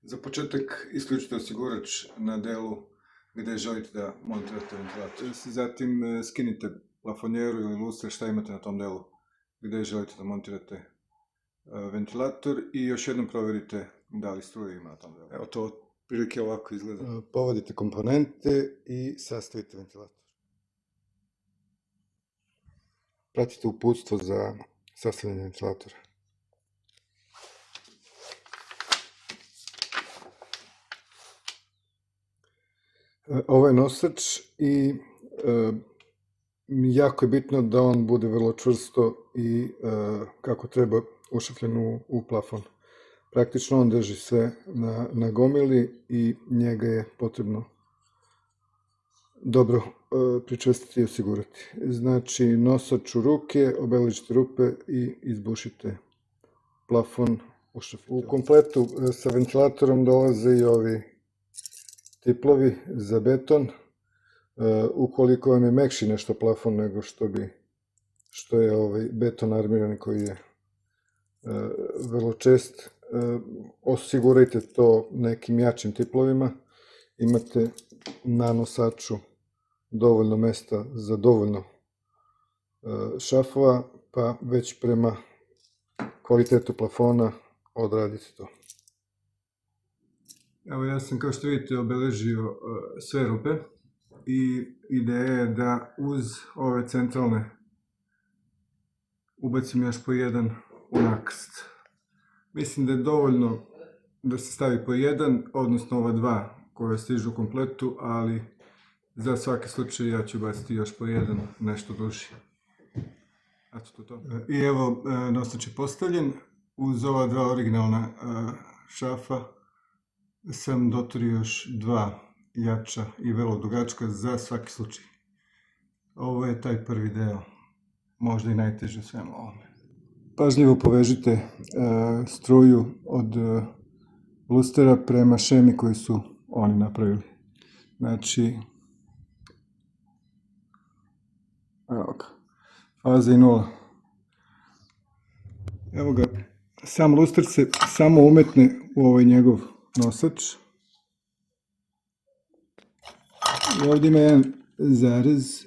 Za početak isključite osigurač na delu gdje želite da montirate ventilator. Zatim skinite plafonjeru ili lustre šta imate na tom delu gdje želite da montirate ventilator i još jednom provjerite da li struje ima na tom delu. Evo to prilike ovako izgleda. Povodite komponente i sastavite ventilator. Pratite uputstvo za sastavljanje ventilatora. Ovo je nosač i jako je bitno da on bude vrlo čvrsto i kako treba ušafljen u plafon. Praktično on drži sve na gomili i njega je potrebno dobro pričvrstiti i osigurati. Znači nosač u ruke, obeležite rupe i izbušite plafon. U kompletu sa ventilatorom dolaze i ovi tiplovi za beton. Ukoliko vam je mekši nešto plafon nego što je ovaj beton armirani koji je vrlo čest, osigurajte to nekim jačim tiplovima. Imate na nosaču dovoljno mesta za dovoljno šafova, pa već prema kvalitetu plafona odradite to. Evo ja sam kao što vidite obeležio sve rupe i ideja je da uz ove centralne ubacim još po jedan u nakrst. Mislim da je dovoljno da se stavi po jedan, odnosno ova dva koje stižu u kompletu, ali za svaki slučaj ja ću baciti još po jedan, nešto duži. Eto to. I evo nosač je postavljen. Uz ova dva originalna šafa sam doturio još dva jača i vrlo dugačka za svaki slučaj. Ovo je taj prvi deo, možda i najteže svemu ovome. Pažljivo povežite struju od lustera prema šemi koju su oni napravili. Znači, evo ga, faza i nula. Evo ga, sam luster se samo umetne u ovaj njegov nosač. I ovdje ima jedan zarez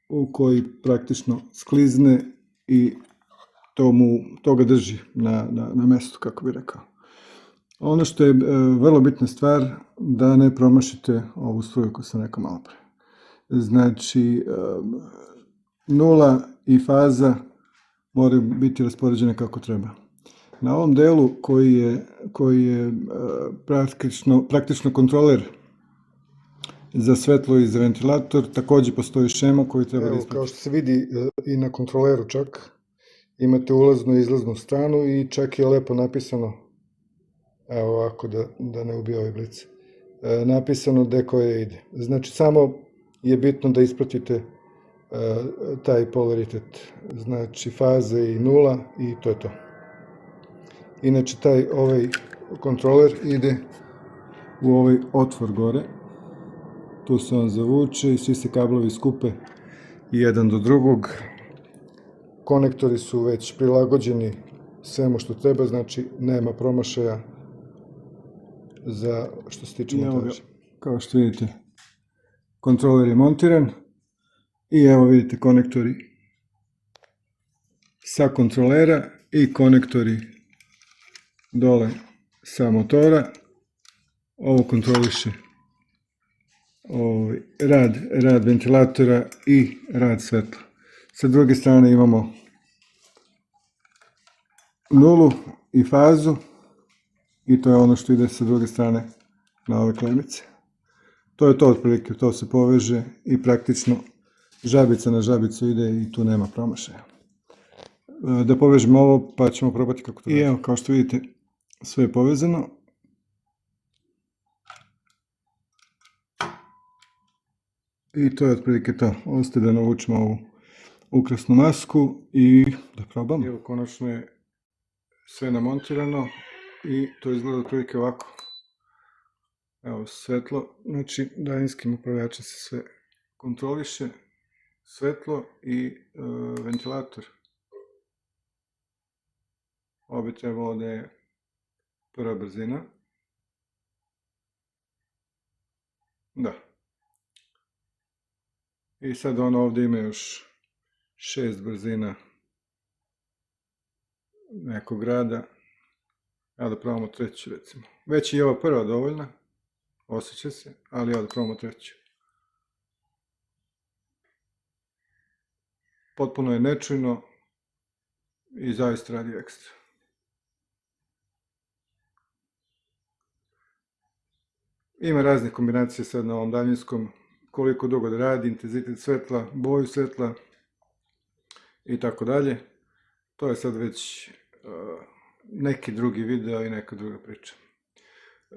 u koji praktično sklizne i to ga drži na mestu, kako bi rekao. Ono što je vrlo bitna stvar, da ne promašite ovu struju koju sam rekao malo pre. Znači, nula i faza moraju biti raspoređene kako treba. Na ovom delu koji je praktično kontroler za svetlo i za ventilator, također postoji šema koju treba da ispratiti. Kao što se vidi i na kontroleru čak, imate ulaznu i izlaznu stranu i čak je lepo napisano, evo ovako da ne ubije ovaj blic, napisano gde koje ide. Znači samo je bitno da ispratite taj polaritet, znači faze i nula i to je to. Inače ovaj kontroler ide u ovaj otvor gore, tu se on zavuče i svi se kablovi skupe jedan do drugog. Konektori su već prilagođeni svemu što treba, znači nema promašaja za što se tiče montaža. Kao što vidite, kontroler je montiran i evo vidite konektori sa kontrolera i konektori dole sa motora. Ovo kontroliše rad ventilatora i rad svetla. Sa druge strane imamo nulu i fazu i to je ono što ide sa druge strane na ove klemice. To je to otprilike, to se poveže i praktično žabica na žabicu ide i tu nema promašaja. Da povežemo ovo pa ćemo probati kako to radi. I evo kao što vidite sve je povezano. I to je otprilike to. Ostaje da navučemo ovu ukrasnu masku i da probamo. Evo konačno je sve namontirano i to izgleda otprilike ovako. Evo svetlo, znači daljinskim upravljačem se sve kontroliše, svetlo i ventilator. Ovo bi trebalo da je prva brzina. Da. I sad on ovdje ima još 6 brzina nekog rada. Evo da probamo treću recimo. Već i ova prva dovoljna. Osjeća se, ali evo da probamo treću. Potpuno je nečujno i zaista radi ekstra. Ima razne kombinacije sad na ovom daljinskom, koliko dugo da radi, intenzitet svetla, boju svetla i tako dalje. To je sad već neki drugi video i neka druga priča.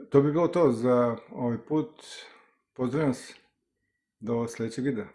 To bi bilo to za ovaj put. Pozdravljam se do sljedećeg videa.